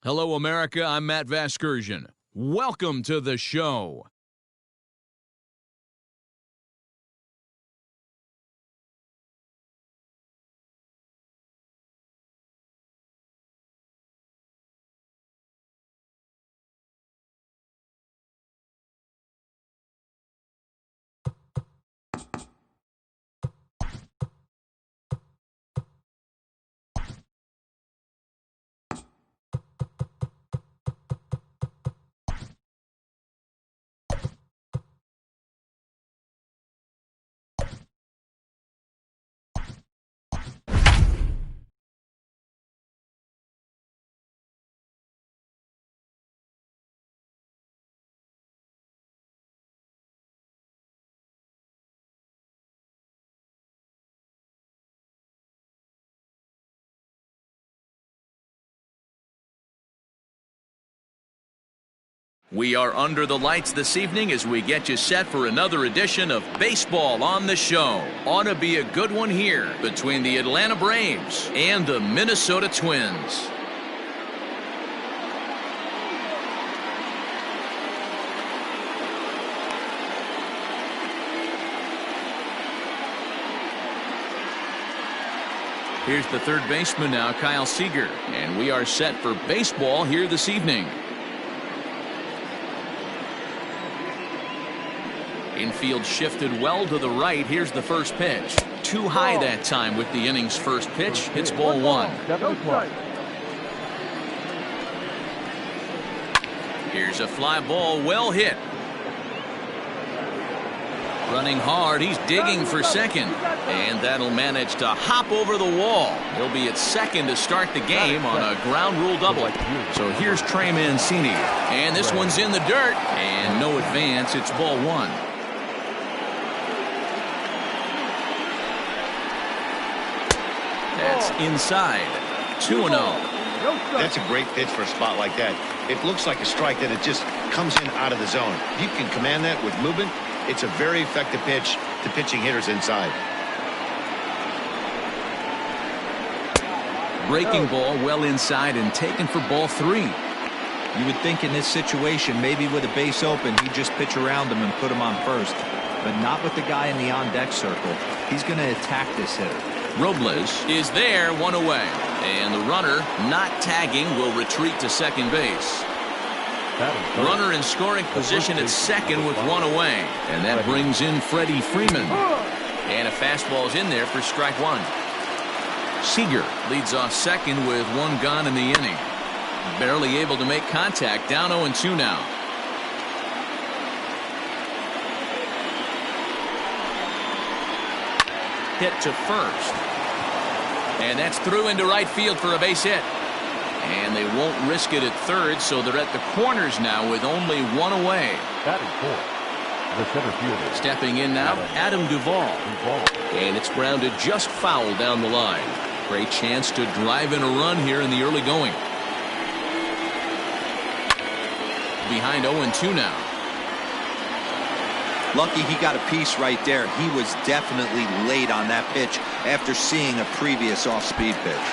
Hello, America. I'm Matt Vasgersian. Welcome to the show. We are under the lights this evening as we get you set for another edition of Baseball on the Show. Ought to be a good one here between the Atlanta Braves and the Minnesota Twins. Here's the third baseman now, Kyle Seager, and we are set for baseball here this evening. Infield shifted well to the right. Here's the first pitch. Too high that time with the inning's first pitch. It's ball one. Here's a fly ball, well hit. Running hard, he's digging for second. And that'll manage to hop over the wall. He'll be at second to start the game on a ground rule double. So here's Trey Mancini. And this one's in the dirt. And no advance, it's ball one. That's inside. 2-0. That's a great pitch for a spot like that. It looks like a strike that it just comes in out of the zone. If you can command that with movement, it's a very effective pitch to pitching hitters inside. Breaking ball well inside and taken for ball three. You would think in this situation, maybe with a base open, he'd just pitch around him and put him on first. But not with the guy in the on-deck circle. He's going to attack this hitter. Robles is there, one away. And the runner, not tagging, will retreat to second base. Runner in scoring position at second with one away. And that brings in Freddie Freeman. And a fastball's in there for strike one. Seager leads off second with one gone in the inning. Barely able to make contact, down 0-2 now. Hit to first. And that's through into right field for a base hit. And they won't risk it at third, so they're at the corners now with only one away. Batting fourth, the center fielder. Stepping in now, Adam Duvall. And it's grounded just foul down the line. Great chance to drive in a run here in the early going. Behind 0-2 now. Lucky he got a piece right there. He was definitely late on that pitch after seeing a previous off-speed pitch.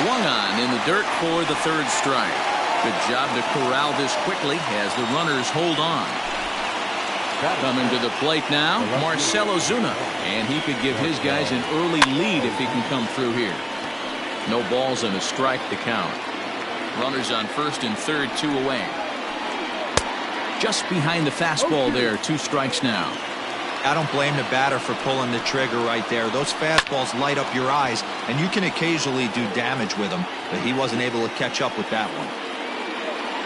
Swung on in the dirt for the third strike. Good job to corral this quickly as the runners hold on. Coming to the plate now, Marcell Ozuna. And he could give his guys an early lead if he can come through here. No balls and a strike to count. Runners on first and third, two away. Just behind the fastball there, two strikes now. I don't blame the batter for pulling the trigger right there. Those fastballs light up your eyes, and you can occasionally do damage with them, but he wasn't able to catch up with that one.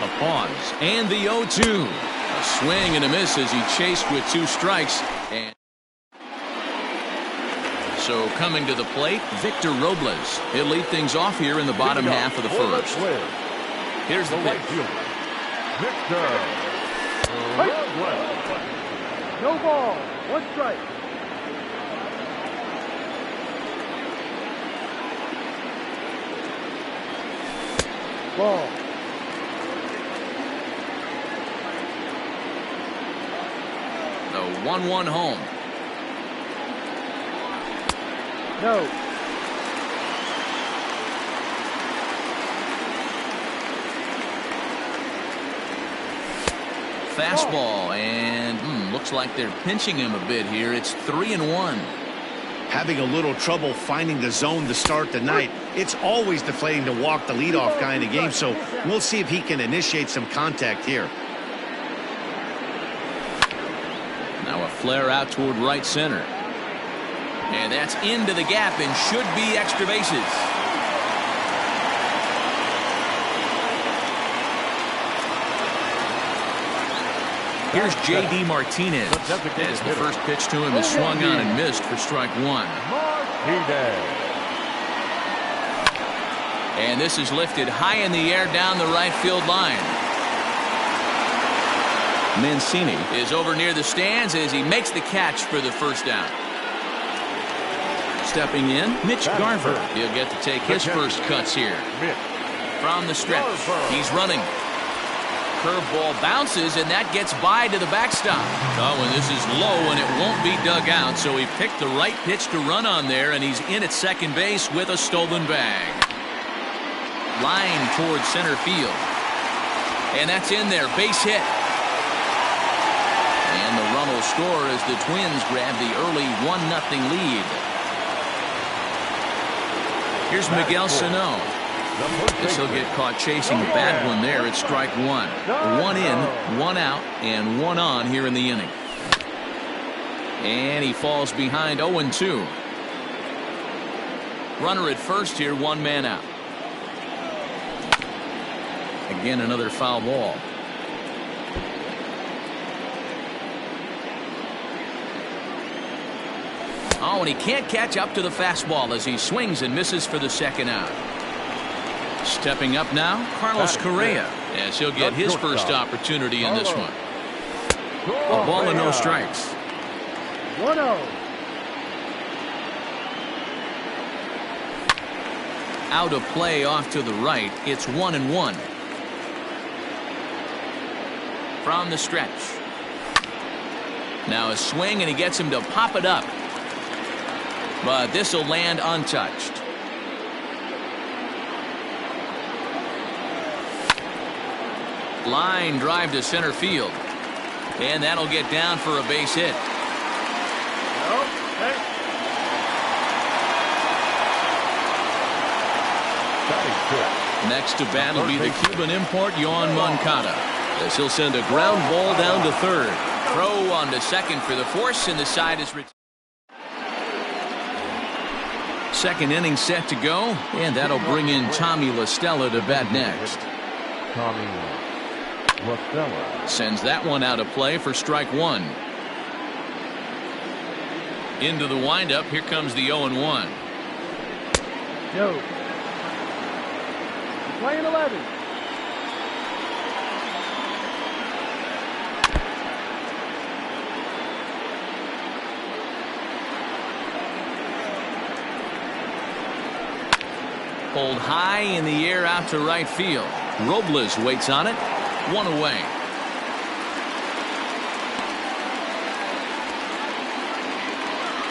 A pause, and the 0-2. A swing and a miss as he chased with two strikes. And so coming to the plate, Victor Robles. He'll lead things off here in the bottom half of the first. Here's the pitch. Victor. No ball, one strike. Ball. The 1-1 home. No. fastball, and looks like they're pinching him a bit here. It's 3-1. Having a little trouble finding the zone to start the night. It's always deflating to walk the leadoff guy in the game, so we'll see if he can initiate some contact here. Now a flare out toward right center. And that's into the gap and should be extra bases. Here's J.D. Martinez as the first pitch to him is swung on and missed for strike one. And this is lifted high in the air down the right field line. Mancini is over near the stands as he makes the catch for the first down. Stepping in, Mitch Garver. He'll get to take his first cuts here. From the stretch, he's running. Curveball bounces, and that gets by to the backstop. Oh, and this is low, and it won't be dug out, so he picked the right pitch to run on there, and he's in at second base with a stolen bag. Line towards center field. And that's in there, base hit. And the run will score as the Twins grab the early 1-0 lead. Here's Miguel Sano. This will get caught chasing a bad one there at strike one. 1 in, 1 out, and 1 on here in the inning. And he falls behind 0-2. Runner at first here, 1 man out. Again, another foul ball. Oh, and he can't catch up to the fastball as he swings and misses for the second out. Stepping up now, Carlos Correa, as he'll get his first opportunity in this one. A ball and no strikes. 1-0. Out of play off to the right. It's 1-1. From the stretch. Now a swing, and he gets him to pop it up. But this will land untouched. Line drive to center field. And that'll get down for a base hit. Next to bat will be the Cuban import, Yohan Moncada, as he'll send a ground ball down to third. Throw on to second for the force, and the side is retired. Second inning set to go, and that'll bring in Tommy La Stella to bat next. Sends that one out of play for strike one. Into the windup, here comes the 0-1. Joe. Playing 11. Pulled high in the air out to right field. Robles waits on it. 1 away.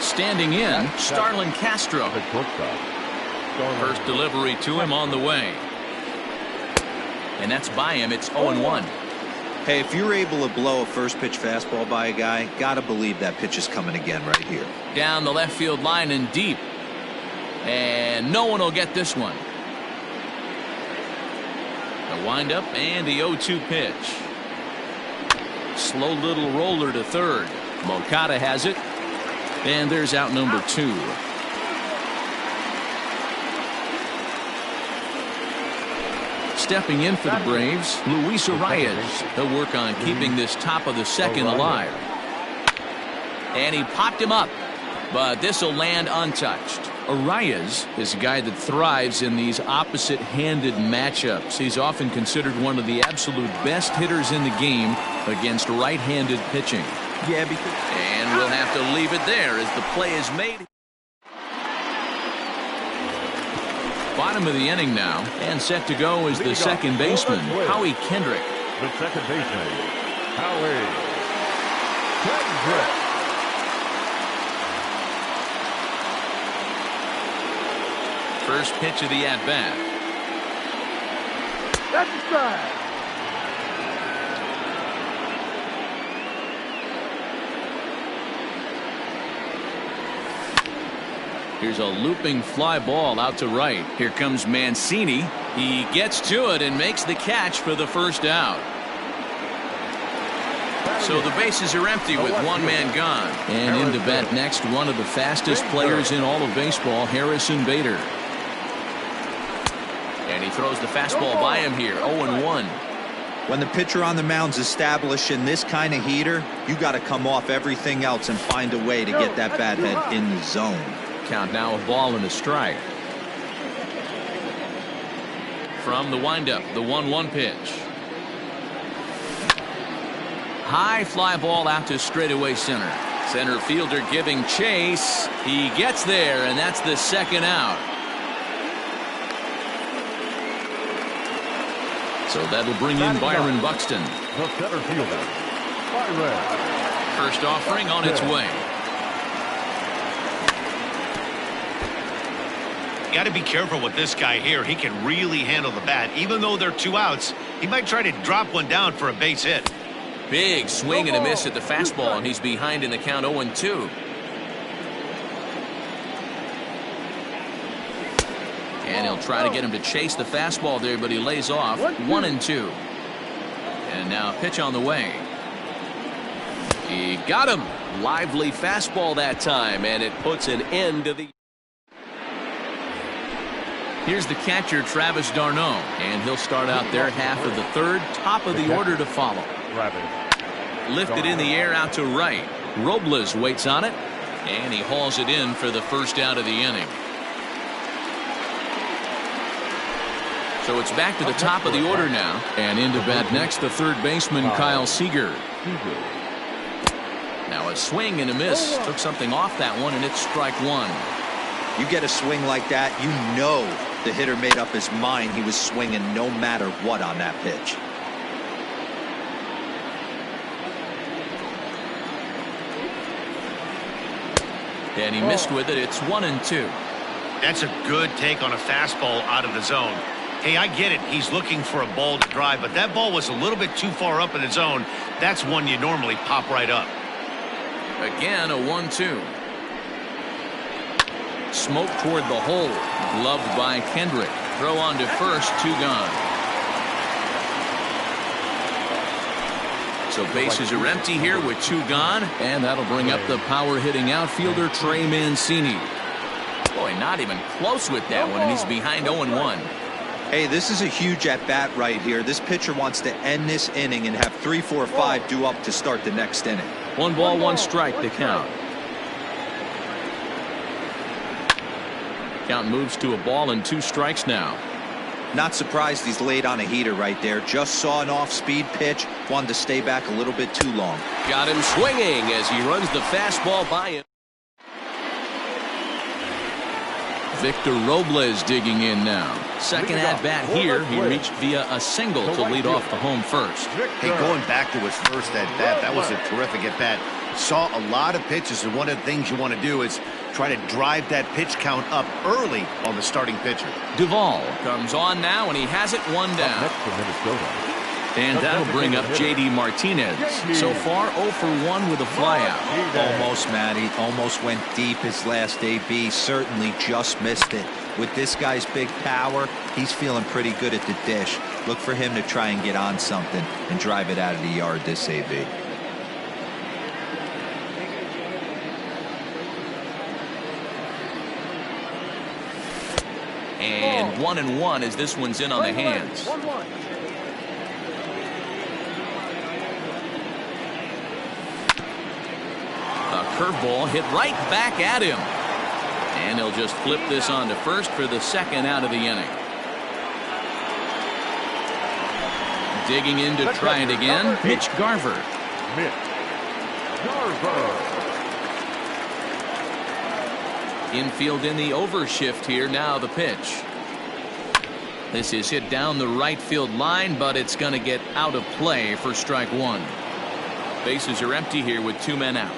Standing in, Starlin Castro. First delivery to him on the way. And that's by him. It's 0-1. Hey, if you're able to blow a first pitch fastball by a guy, gotta believe that pitch is coming again right here. Down the left field line and deep. And no one will get this one. The windup and the 0-2 pitch. Slow little roller to third. Moncada has it. And there's out number 2. Stepping in for the Braves, Luis Arias. He'll work on keeping this top of the second alive. And he popped him up, but this will land untouched. Arias is a guy that thrives in these opposite-handed matchups. He's often considered one of the absolute best hitters in the game against right-handed pitching. Yeah, because... And we'll have to leave it there as the play is made. Bottom of the inning now, and set to go is the second baseman, Howie Kendrick. The second baseman, Howie Kendrick. First pitch of the at-bat. That's a strike. Here's a looping fly ball out to right. Here comes Mancini. He gets to it and makes the catch for the first out. So the bases are empty with one man gone. And into bat next, one of the fastest players in all of baseball, Harrison Bader. And he throws the fastball by him here, 0-1. When the pitcher on the mound's establishing this kind of heater, you got to come off everything else and find a way to get that bat head in the zone. Count now, a ball and a strike. From the windup, the 1-1 pitch. High fly ball out to straightaway center. Center fielder giving chase. He gets there, and that's the second out. So that'll bring in Byron Buxton. The center fielder, Byron. First offering on its way. Got to be careful with this guy here. He can really handle the bat. Even though they're 2 outs, he might try to drop one down for a base hit. Big swing and a miss at the fastball, and he's behind in the count 0-2. And he'll try to get him to chase the fastball there, but he lays off. 1-2. And now a pitch on the way. He got him. Lively fastball that time, and it puts an end to the... Here's the catcher, Travis d'Arnaud, and he'll start out their half of the third, top of the order to follow. Lifted in the air out to right. Robles waits on it, and he hauls it in for the first out of the inning. So it's back to the top of the order now, and into bat next, the third baseman, Kyle Seager. Now a swing and a miss. Took something off that one, and it's strike one. You get a swing like that, you know the hitter made up his mind he was swinging no matter what on that pitch. And he missed with it. It's 1-2. That's a good take on a fastball out of the zone. Hey, I get it. He's looking for a ball to drive, but that ball was a little bit too far up in the zone. That's one you normally pop right up. Again, a 1-2. Smoke toward the hole. Gloved by Kendrick. Throw on to first, 2 gone. So bases are empty here with 2 gone, and that'll bring up the power-hitting outfielder Trey Mancini. Boy, not even close with that one, and he's behind 0-1. Hey, this is a huge at-bat right here. This pitcher wants to end this inning and have 3, 4, 5 due up to start the next inning. 1 ball, 1 strike to count. Count moves to a ball and 2 strikes now. Not surprised he's laid on a heater right there. Just saw an off-speed pitch. Wanted to stay back a little bit too long. Got him swinging as he runs the fastball by him. Victor Robles digging in now. Second at bat here. He reached via a single to lead off the home first. Hey, going back to his first at bat, that was a terrific at bat. Saw a lot of pitches, and one of the things you want to do is try to drive that pitch count up early on the starting pitcher. Duvall comes on now, and he has it 1 down. And that'll bring up J.D. Martinez. So far, 0 for 1 with a flyout. Almost, Matty. Almost went deep his last AB. Certainly just missed it. With this guy's big power, he's feeling pretty good at the dish. Look for him to try and get on something and drive it out of the yard this AB. And 1-1 as this one's in on the hands. A curveball hit right back at him. And he'll just flip this on to first for the second out of the inning. Digging in to try it again, Mitch Garver. Infield in the overshift here. Now the pitch. This is hit down the right field line, but it's going to get out of play for strike 1. Bases are empty here with 2 men out.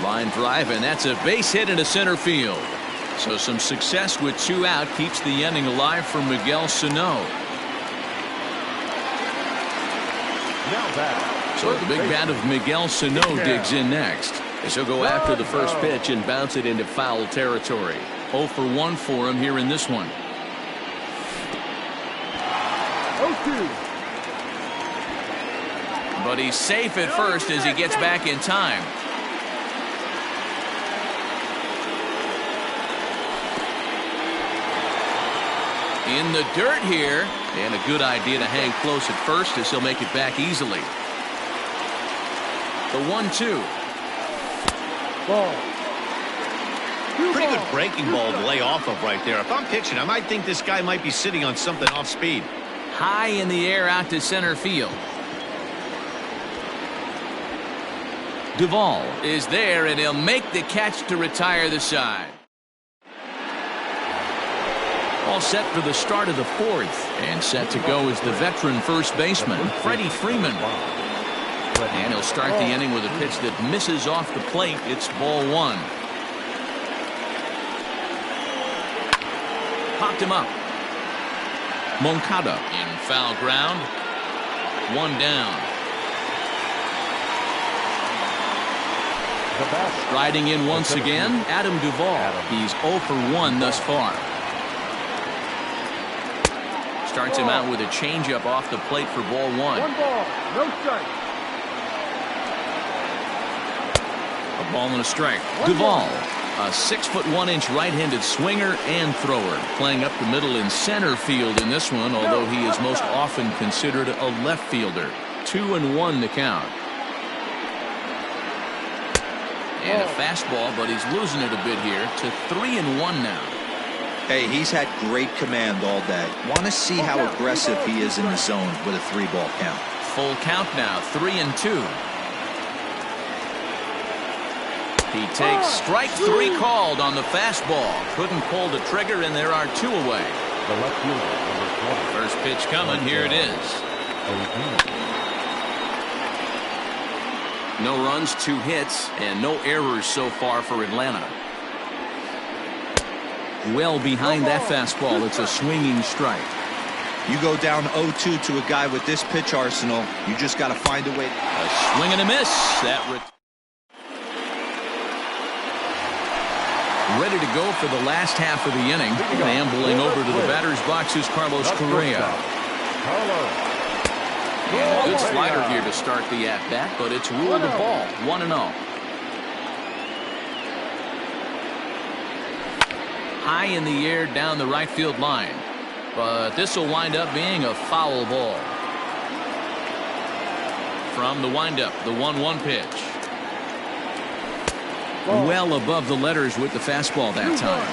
Line drive, and that's a base hit into center field. So some success with 2 out keeps the inning alive for Miguel Sano. So the big bat of Miguel Sano digs in next, as he'll go after the first pitch and bounce it into foul territory. 0 for 1 for him here in this one. 0-2. But he's safe at first as he gets back in time. In the dirt here, and a good idea to hang close at first as he'll make it back easily. The 1-2. Ball. Pretty good breaking ball to lay off of right there. If I'm pitching, I might think this guy might be sitting on something off speed. High in the air out to center field. Duvall is there, and he'll make the catch to retire the side. All set for the start of the 4th, and set to go is the veteran first baseman, Freddie Freeman. And he'll start the inning with a pitch that misses off the plate. It's ball 1. Popped him up. Moncada in foul ground. 1 down. Riding in once again, Adam Duvall. He's 0 for 1 thus far. Starts him out with a changeup off the plate for ball 1. 1 ball, no strike. A ball and a strike. Duvall, a 6'1" right-handed swinger and thrower, playing up the middle in center field in this one, although he is most often considered a left fielder. 2-1 the count. And a fastball, but he's losing it a bit here to 3-1 now. Hey, he's had great command all day. Want to see how aggressive he is in the zone with a 3-ball count. Full count now, 3-2. He takes strike 3 called on the fastball. Couldn't pull the trigger, and there are 2 away. The left fielder, number 20. First pitch coming. Here it is. No runs, 2 hits, and no errors so far for Atlanta. Well behind that fastball. It's a swinging strike. You go down 0-2 to a guy with this pitch arsenal, you just got to find a way. A swing and a miss. Ready to go for the last half of the inning. Ambling over to the batter's box is Carlos Correa. And a good slider here to start the at-bat, but it's ruled a ball. 1-0. High in the air down the right field line. But this will wind up being a foul ball. From the windup, the 1-1 pitch. Well above the letters with the fastball that time.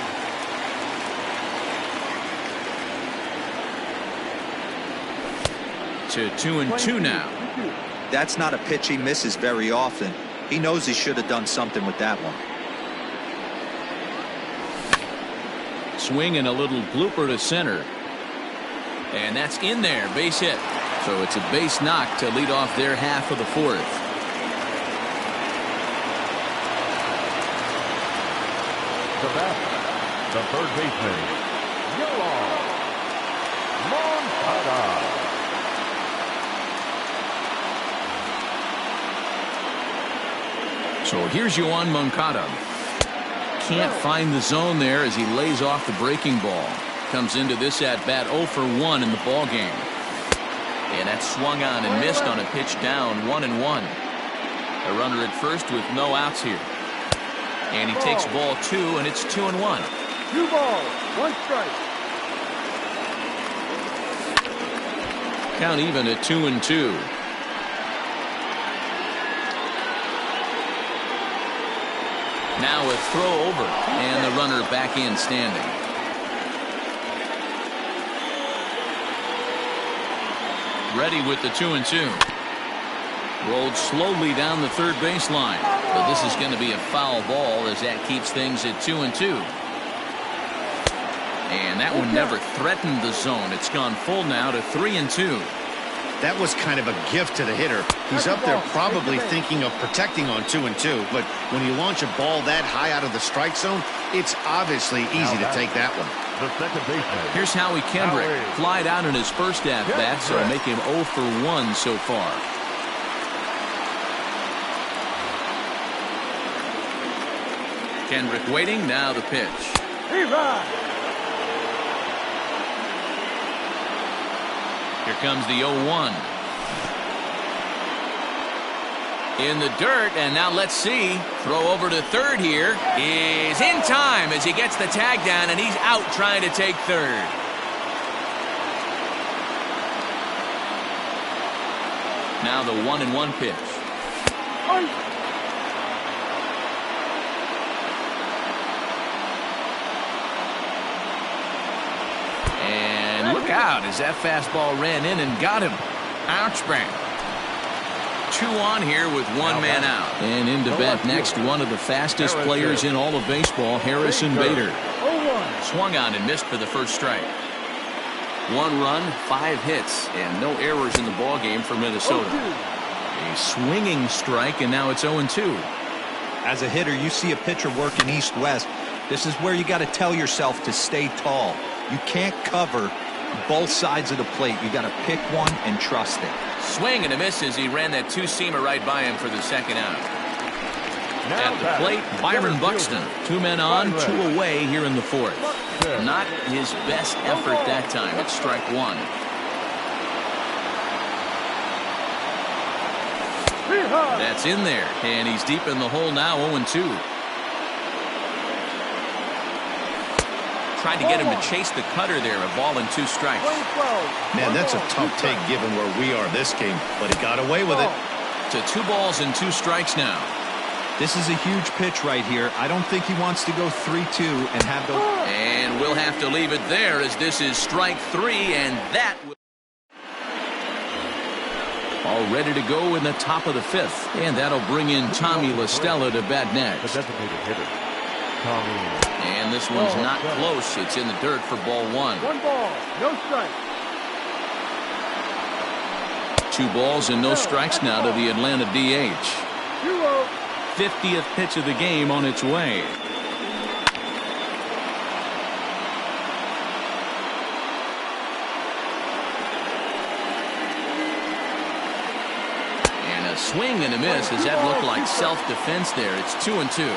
To 2-2 now. That's not a pitch he misses very often. He knows he should have done something with that one. Swing and a little blooper to center. And that's in there, base hit. So it's a base knock to lead off their half of the 4th. The batter, the third baseman, Moncada. So here's Yoan Moncada. Can't find the zone there as he lays off the breaking ball. Comes into this at-bat 0 for 1 in the ball game. And that's swung on and missed on a pitch down, 1-1. A runner at first with no outs here. And he takes ball 2, and it's 2-1. 2 balls, 1 strike. Count even at 2-2. Now a throw over, and the runner back in standing. Ready with the 2-2. Rolled slowly down the third baseline. But this is going to be a foul ball as that keeps things at 2-2. And that one never threatened the zone. It's gone full now to 3-2. That was kind of a gift to the hitter. He's up there probably thinking of protecting on 2-2, but when you launch a ball that high out of the strike zone, it's obviously easy to take that one. The second baseman. Here's Howie Kendrick. Flied out in his first at-bat, so make him 0 for 1 so far. Kendrick waiting. Now the pitch. Here comes the 0-1. In the dirt, and now let's see. Throw over to third here is in time as he gets the tag down, and he's out trying to take third. Now the 1-1 pitch. And look out as that fastball ran in and got him. Ouch, bang. 2 on here with 1 man out. And into bat next, one of the fastest players in all of baseball, Harrison Bader. Swung on and missed for the first strike. 1 run, 5 hits, and no errors in the ballgame for Minnesota. A swinging strike, and now it's 0-2. As a hitter, you see a pitcher working east-west. This is where you got to tell yourself to stay tall. You can't cover both sides of the plate. You got to pick one and trust it. Swing and a miss as he ran that 2-seamer right by him for the second out. At the plate, Byron Buxton. 2 men on, 2 away here in the 4th. Not his best effort that time. It's strike 1. That's in there, and he's deep in the hole now, 0-2. Tried to get him to chase the cutter there, a ball and 2 strikes. Man, that's a tough take given where we are this game, but he got away with it. To 2 balls and 2 strikes now. This is a huge pitch right here. I don't think he wants to go 3-2 and have those. And we'll have to leave it there as this is strike 3, and that will... All ready to go in the top of the 5th, and that'll bring in Tommy La Stella to bat next. The designated hitter, Tommy. And this one's not close. It's in the dirt for ball 1. 1 ball, no strike. 2 balls and no strikes now to the Atlanta DH. 50th pitch of the game on its way. And a swing and a miss. Does that look like self-defense there? It's 2-2.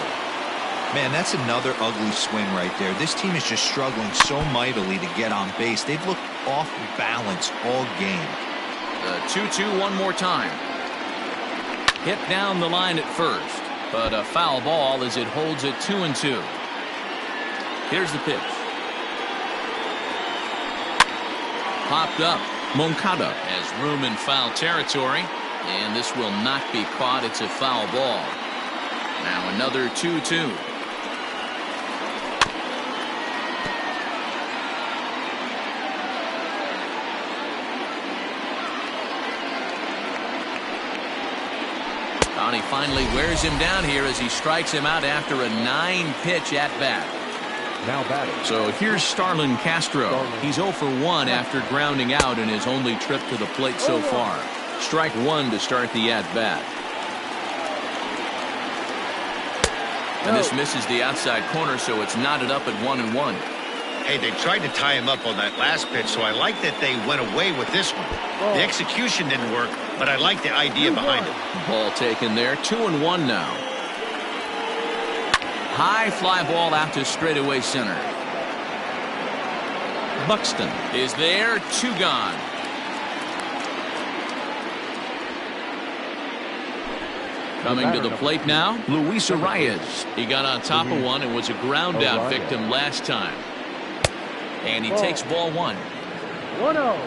Man, that's another ugly swing right there. This team is just struggling so mightily to get on base. They've looked off balance all game. The 2-2 one more time. Hit down the line at first, but a foul ball as it holds it 2-2. Here's the pitch. Popped up. Moncada has room in foul territory, and this will not be caught. It's a foul ball. Now another 2-2. He finally wears him down here as he strikes him out after a 9-pitch at-bat. Now batting. So here's Starlin Castro. He's 0 for 1 after grounding out in his only trip to the plate so far. Strike 1 to start the at-bat. And this misses the outside corner, so it's knotted up at 1-1. Hey, they tried to tie him up on that last pitch, so I like that they went away with this one. The execution didn't work, but I like the idea behind it. Ball taken there, 2-1 now. High fly ball out to straightaway center. Buxton is there, 2 gone. Coming to the plate now, Luis Arias. He got on top of one and was a ground out victim last time. And he takes ball 1. 1-0.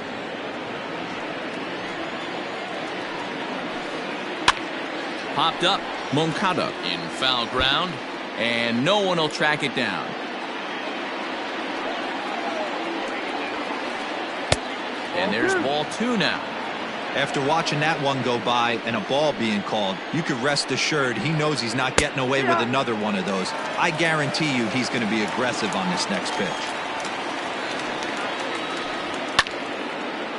Popped up. Moncada in foul ground, and no one will track it down. And there's ball 2 now. After watching that one go by and a ball being called, you could rest assured he knows he's not getting away with another one of those. I guarantee you he's going to be aggressive on this next pitch.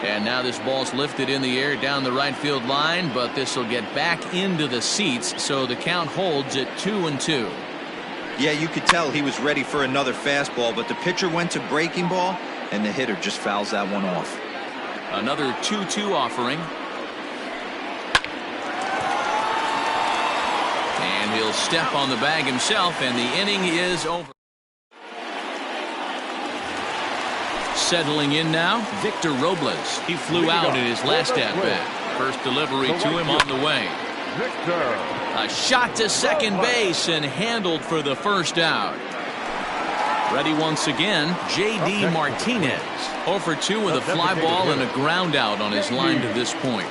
And now this ball's lifted in the air down the right field line, but this will get back into the seats, so the count holds at 2-2. Yeah, you could tell he was ready for another fastball, but the pitcher went to breaking ball, and the hitter just fouls that one off. Another 2-2 offering. And he'll step on the bag himself, and the inning is over. Settling in now, Victor Robles. He flew out in his last at-bat. First delivery to him on the way. Victor. A shot to second base and handled for the first out. Ready once again, J.D. Martinez. 0 for 2 with a fly ball and a ground out on his line to this point.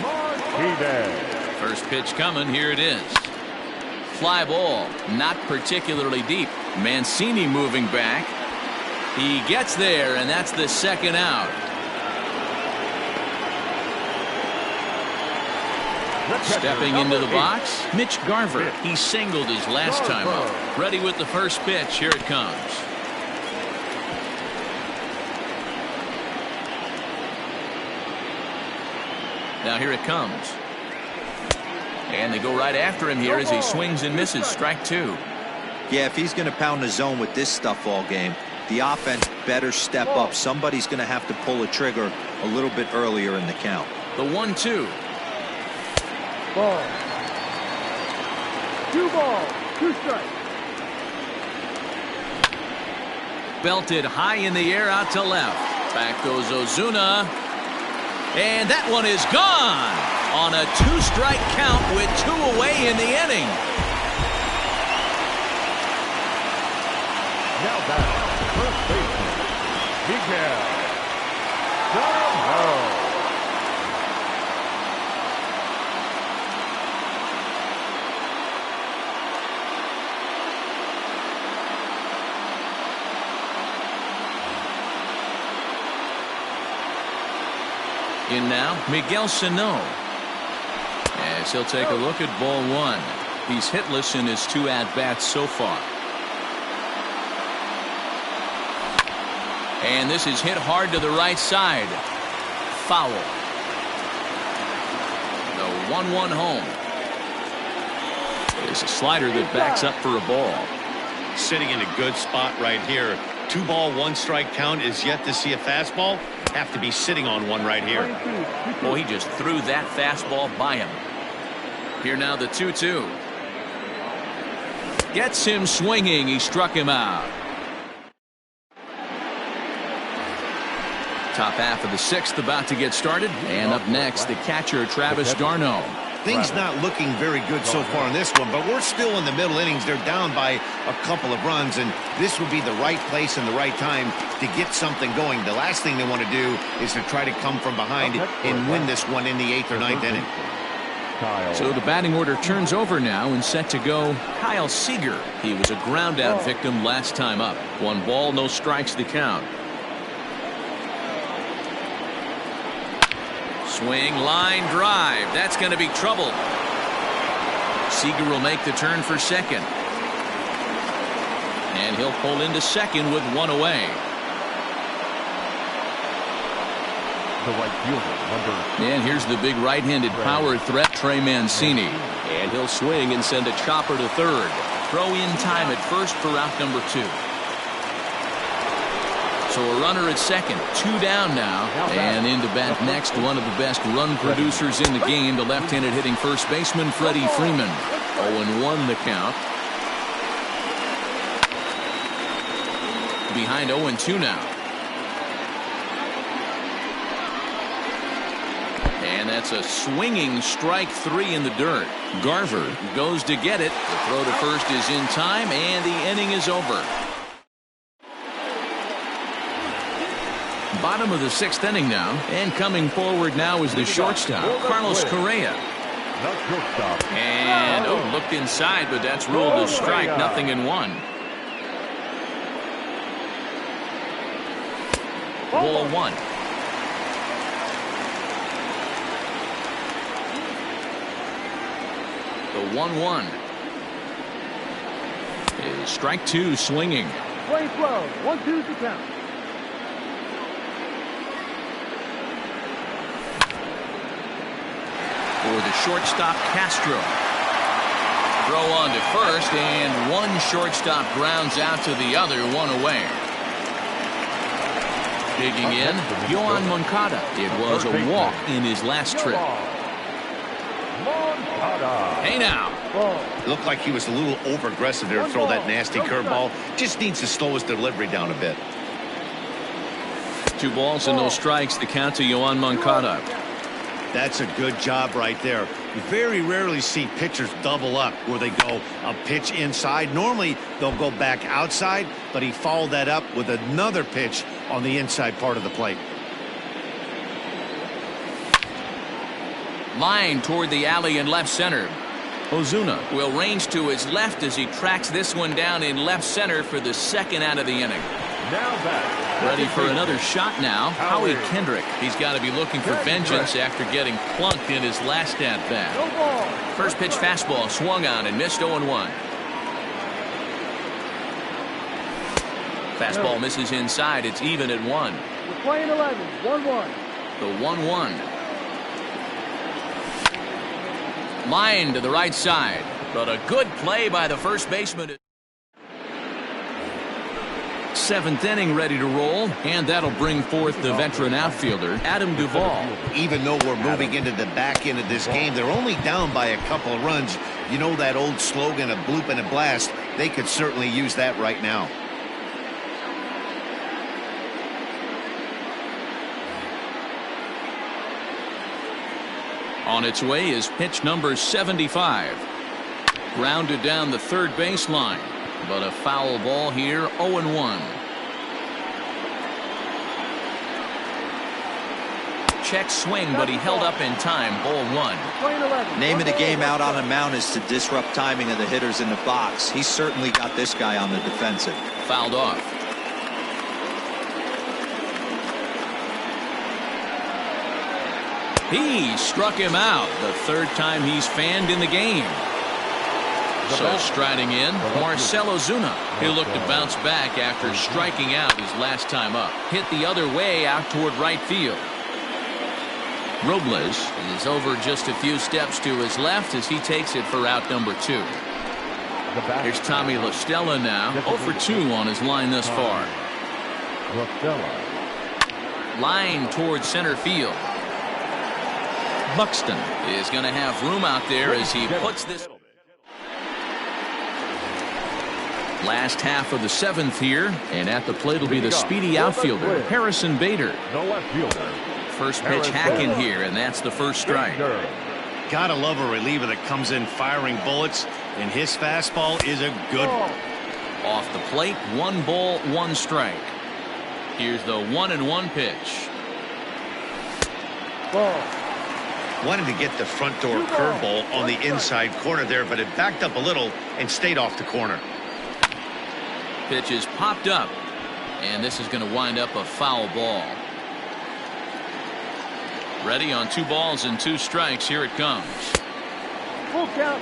Martinez. First pitch coming, here it is. Fly ball, not particularly deep. Mancini moving back. He gets there, and that's the second out. Stepping into the box, Mitch Garver. He singled his last time up. Ready with the first pitch. Here it comes. Now here it comes. And they go right after him here as he swings and misses. Strike 2. Yeah, if he's going to pound the zone with this stuff all game, the offense better step up. Somebody's going to have to pull a trigger a little bit earlier in the count. The 1-2. Ball. 2 balls, 2 strikes. Belted high in the air out to left. Back goes Ozuna. And that one is gone on a 2-strike count with 2 away in the inning. Now back, first baseman, Miguel Sano. In now, Miguel Sano. As he'll take a look at ball 1. He's hitless in his 2 at-bats so far. And this is hit hard to the right side. Foul. The 1-1 home. It's a slider that backs up for a ball. Sitting in a good spot right here. 2 ball, 1 strike count is yet to see a fastball. Have to be sitting on one right here. Well, he just threw that fastball by him. Here now the 2-2. Gets him swinging. He struck him out. Top half of the 6th about to get started. And up next, the catcher, Travis d'Arnaud. Things not looking very good so far in this one, but we're still in the middle innings. They're down by a couple of runs, and this would be the right place and the right time to get something going. The last thing they want to do is to try to come from behind and win this one in the 8th or 9th inning. So the batting order turns over now and set to go Kyle Seager. He was a ground out victim last time up. 1 ball, no strikes the count. Swing, line, drive. That's going to be trouble. Seager will make the turn for second. And he'll pull into second with 1 away. The right fielder, number. And here's the big right-handed power threat, Trey Mancini. And he'll swing and send a chopper to third. Throw in time at first for out number 2. So a runner at second, 2 down now, and into bat next, one of the best run producers in the game, the left-handed hitting first baseman, Freddie Freeman. 0-1 the count. Behind 0-2 now. And that's a swinging strike 3 in the dirt. Garver goes to get it. The throw to first is in time, and the inning is over. Bottom of the 6th inning now, and coming forward now is the shortstop, Carlos Correa. And looked inside, but that's ruled a strike. Nothing in 1. Ball 1. The 1-1 is strike 2, swinging. Play 12, 1-2 to count. for the shortstop, Castro. Throw on to first, and one shortstop grounds out to the other, one away. Digging in, Yohan Moncada. It was a walk in his last trip. Hey now. Looked like he was a little over-aggressive there to throw that nasty curveball. Just needs to slow his delivery down a bit. 2 balls and no strikes. The count to Yohan Moncada. That's a good job right there. You very rarely see pitchers double up where they go a pitch inside. Normally they'll go back outside, but he followed that up with another pitch on the inside part of the plate. Line toward the alley in left center. Ozuna will range to his left as he tracks this one down in left center for the second out of the inning. Now back. Ready for another shot now. Howie Kendrick. He's got to be looking for vengeance after getting plunked in his last at-bat. First pitch fastball swung on and missed 0-1. Fastball misses inside. It's even at 1. We're playing 11. 1-1. The 1-1. Line to the right side, but a good play by the first baseman. 7th inning ready to roll, and that'll bring forth the veteran outfielder, Adam Duvall. Even though we're moving into the back end of this game, they're only down by a couple of runs. You know that old slogan, a bloop and a blast. They could certainly use that right now. On its way is pitch number 75. Grounded down the third baseline, but a foul ball here, 0-1. Check swing, but he held up in time, ball 1. Name of the game out on a mound is to disrupt timing of the hitters in the box. He's certainly got this guy on the defensive. Fouled off. He struck him out, the third time he's fanned in the game. So striding in, Marcell Ozuna. He'll look to bounce back after striking out his last time up. Hit the other way out toward right field. Robles is over just a few steps to his left as he takes it for out number 2. Here's Tommy La Stella now, 0 for 2 on his line thus far. Line towards center field. Buxton is going to have room out there as he puts this. Last half of the 7th here, and at the plate will be the speedy outfielder, Harrison Bader. The left fielder. First pitch hacking here, and that's the first strike. Gotta love a reliever that comes in firing bullets, and his fastball is a good one. Off the plate, 1 ball, 1 strike. Here's the 1-1 pitch. Ball. Wanted to get the front door curveball on the inside corner there, but it backed up a little and stayed off the corner. Pitch is popped up, and this is going to wind up a foul ball. Ready on 2 balls and 2 strikes. Here it comes. Full count.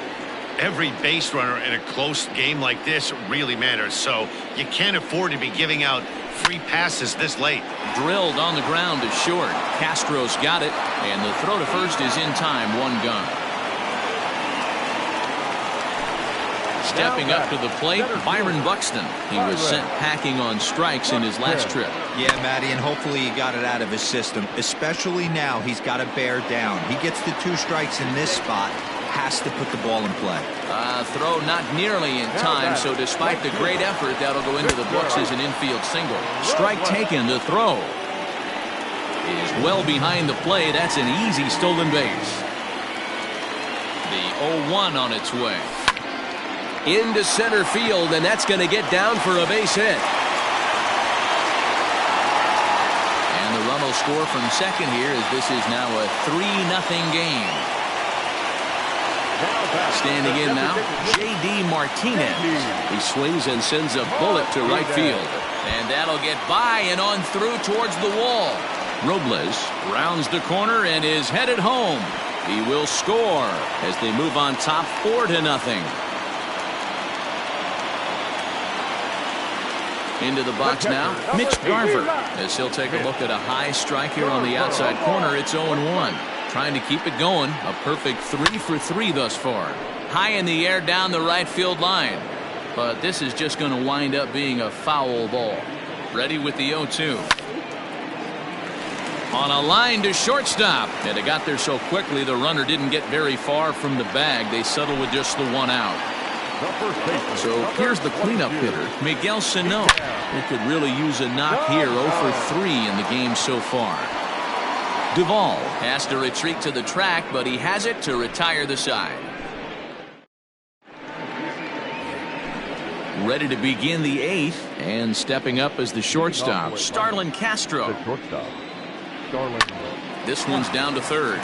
Every base runner in a close game like this really matters, so you can't afford to be giving out free passes this late. Drilled on the ground to short. Castro's got it, and the throw to first is in time, 1 gun. Stepping up to the plate, Byron Buxton. He was sent packing on strikes in his last trip. Yeah, Matty, and hopefully he got it out of his system. Especially now, he's got to bear down. He gets the 2 strikes in this spot, has to put the ball in play. Throw not nearly in time, so despite the great effort, that'll go into the books as an infield single. Strike taken to throw. Is well behind the play. That's an easy stolen base. The 0-1 on its way. Into center field, and that's going to get down for a base hit. And the run will score from second here as this is now a 3-0 game. Standing in now, J.D. Martinez. He swings and sends a bullet to right field. And that'll get by and on through towards the wall. Robles rounds the corner and is headed home. He will score as they move on top 4-0. Into the box now, Mitch Garver, as he'll take a look at a high strike here on the outside corner. It's 0-1. Trying to keep it going. A perfect 3 for 3 thus far. High in the air down the right field line. But this is just going to wind up being a foul ball. Ready with the 0-2. On a line to shortstop. And it got there so quickly the runner didn't get very far from the bag. They settled with just the 1 out. So here's the cleanup hitter, Miguel Sano. He could really use a knock here. 0 for 3 in the game so far. Duvall has to retreat to the track, but he has it to retire the side. Ready to begin the 8th, and stepping up as the shortstop, Starlin Castro. This one's down to third.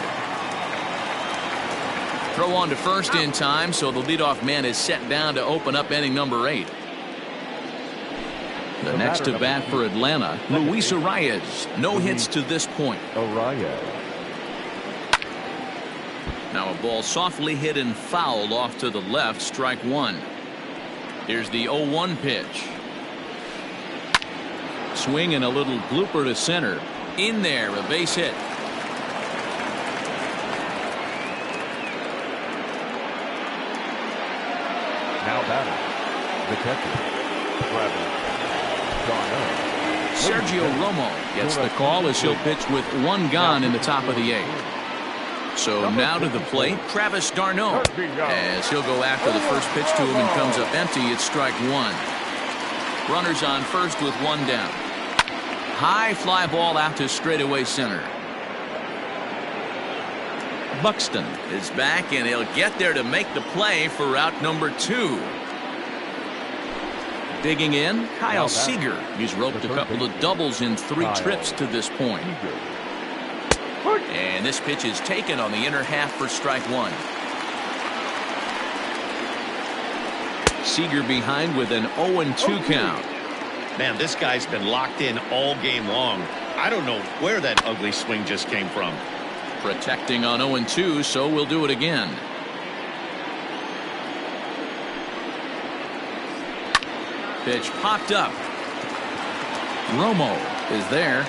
Throw on to first in time, so the leadoff man is set down to open up inning number 8. The next to bat for Atlanta, Luis Arias. No hits to this point. Now a ball softly hit and fouled off to the left, strike 1. Here's the 0-1 pitch. Swing and a little blooper to center. In there, a base hit. Now batting, the catcher, Sergio Romo gets the call as he'll pitch with 1 gone in the top of the 8th. So now to the plate, Travis d'Arnaud, as he'll go after the first pitch to him and comes up empty. It's strike 1. Runners on first with 1 down. High fly ball out to straightaway center. Buxton is back, and he'll get there to make the play for route number 2. Digging in, Kyle Seager. He's roped a couple of doubles in 3 trips to this point. And this pitch is taken on the inner half for strike 1. Seager behind with an 0-2 count. Man, this guy's been locked in all game long. I don't know where that ugly swing just came from. Protecting on 0-2, so we'll do it again. Pitch popped up. Romo is there.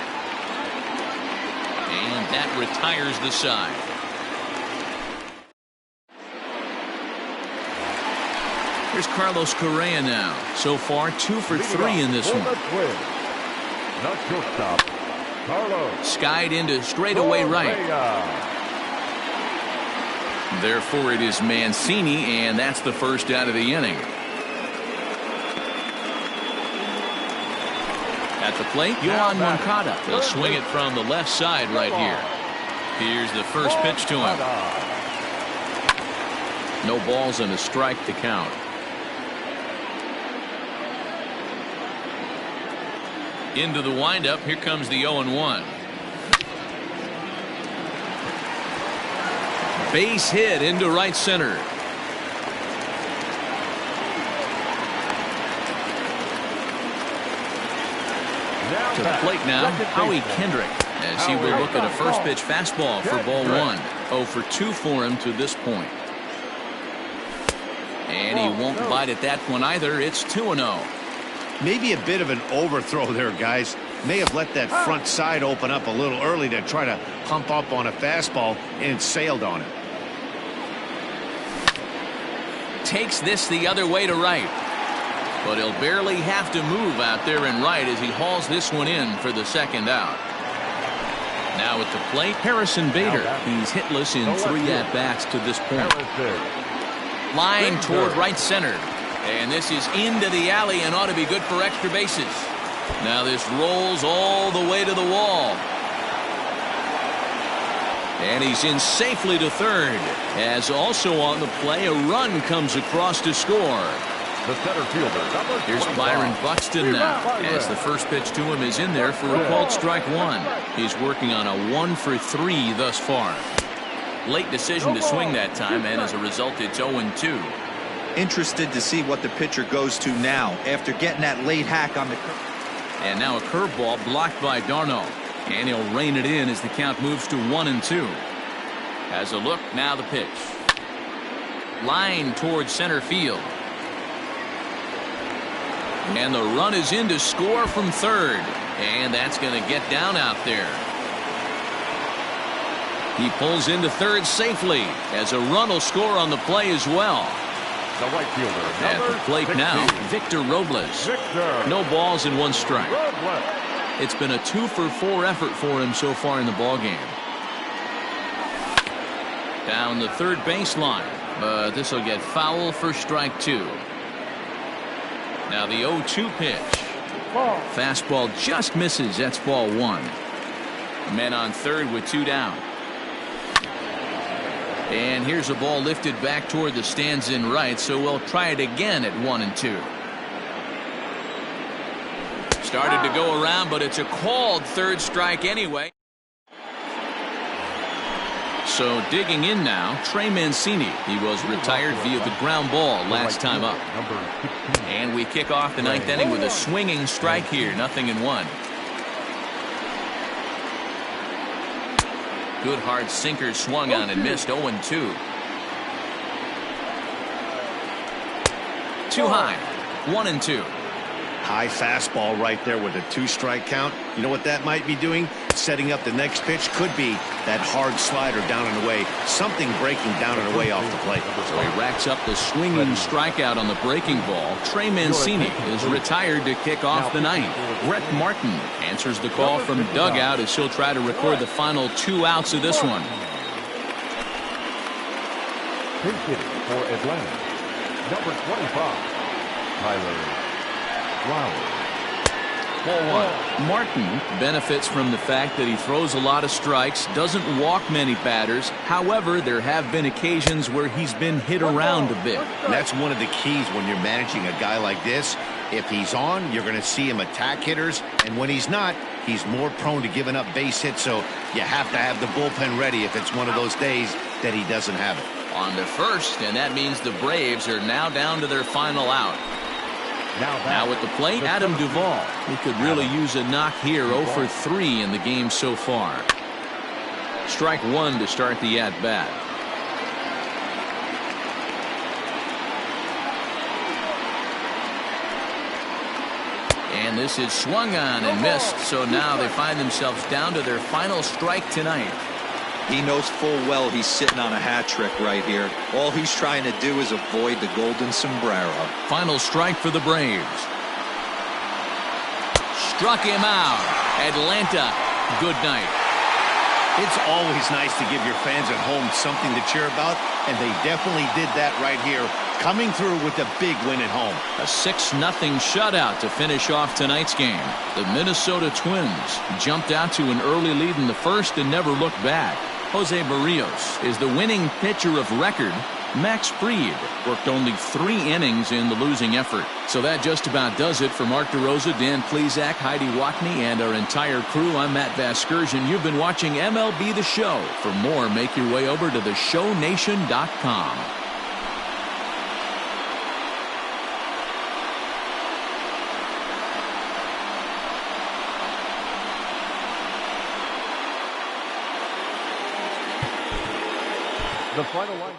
And that retires the side. Here's Carlos Correa now. So far, 2 for 3 in this one. Not shortstop, Carlos. Skied into straightaway right. Therefore, it is Mancini, and that's the first out of the inning. At the plate, Yohan Moncada. He'll swing it from the left side right here. Here's the first pitch to him. No balls and a strike to count. Into the windup. Here comes the 0-1. Base hit into right center. To the plate now, Howie Kendrick, as he will look at a first pitch fastball for ball 1. 0 for 2 for him to this point. And he won't bite at that one either. It's 2-0. Maybe a bit of an overthrow there, guys. May have let that front side open up a little early to try to pump up on a fastball and sailed on it. Takes this the other way to right. But he'll barely have to move out there in right as he hauls this one in for the second out. Now at the plate, Harrison Bader. He's hitless in 3 at-bats to this point. Line toward right center. And this is into the alley and ought to be good for extra bases. Now this rolls all the way to the wall. And he's in safely to third. As also on the play, a run comes across to score. The center fielder. Here's Byron Buxton now, as the first pitch to him is in there for a called strike 1. He's working on a 1 for 3 thus far. Late decision to swing that time, and as a result, it's 0-2. Interested to see what the pitcher goes to now after getting that late hack on the curve. And now a curveball blocked by d'Arnaud. And he'll rein it in as the count moves to 1-2. As a look, now the pitch. Line towards center field. And the run is in to score from third. And that's going to get down out there. He pulls into third safely as a run will score on the play as well. The right fielder, At the plate 16. now, Victor Robles. Victor. No balls and 1 strike. Robles. It's been a 2-for-4 effort for him so far in the ballgame. Down the third baseline, but this will get foul for strike 2. Now the 0-2 pitch. Ball. Fastball just misses. That's ball 1. Men on third with 2 down. And here's a ball lifted back toward the stands in right, so we'll try it again at 1-2. Started to go around, but it's a called third strike anyway. So digging in now, Trey Mancini. He was retired via the ground ball last time up. And we kick off the 9th inning with a swinging strike here, 0-1. Good hard sinker swung on and missed. 0-2. Too high. 1-2. High fastball right there with a 2-strike count. You know what that might be doing? Setting up the next pitch. Could be that hard slider down and away. Something breaking down and away off the plate. So he racks up the swinging strikeout on the breaking ball. Trey Mancini is retired to kick off the 9th. Brett Martin answers the call from dugout as he'll try to record the final 2 outs of this one. Pinch hitting for Atlanta, number 25, Tyler Flowers. Ball 1. Martin benefits from the fact that he throws a lot of strikes, doesn't walk many batters. However, there have been occasions where he's been hit around a bit. And that's one of the keys when you're managing a guy like this. If he's on, you're going to see him attack hitters, and when he's not, he's more prone to giving up base hits, so you have to have the bullpen ready if it's one of those days that he doesn't have it. On to first, and that means the Braves are now down to their final out. Now at the plate, Adam Duvall. He could really use a knock here. 0 for 3 in the game so far. Strike 1 to start the at-bat. And this is swung on and missed, so now they find themselves down to their final strike tonight. He knows full well he's sitting on a hat trick right here. All he's trying to do is avoid the golden sombrero. Final strike for the Braves. Struck him out. Atlanta, good night. It's always nice to give your fans at home something to cheer about, and they definitely did that right here, coming through with a big win at home. A 6-0 shutout to finish off tonight's game. The Minnesota Twins jumped out to an early lead in the first and never looked back. Jose Barrios is the winning pitcher of record. Max Fried worked only 3 innings in the losing effort. So that just about does it for Mark DeRosa, Dan Plesac, Heidi Watney, and our entire crew. I'm Matt Vasgersian. You've been watching MLB The Show. For more, make your way over to theshownation.com. The final line.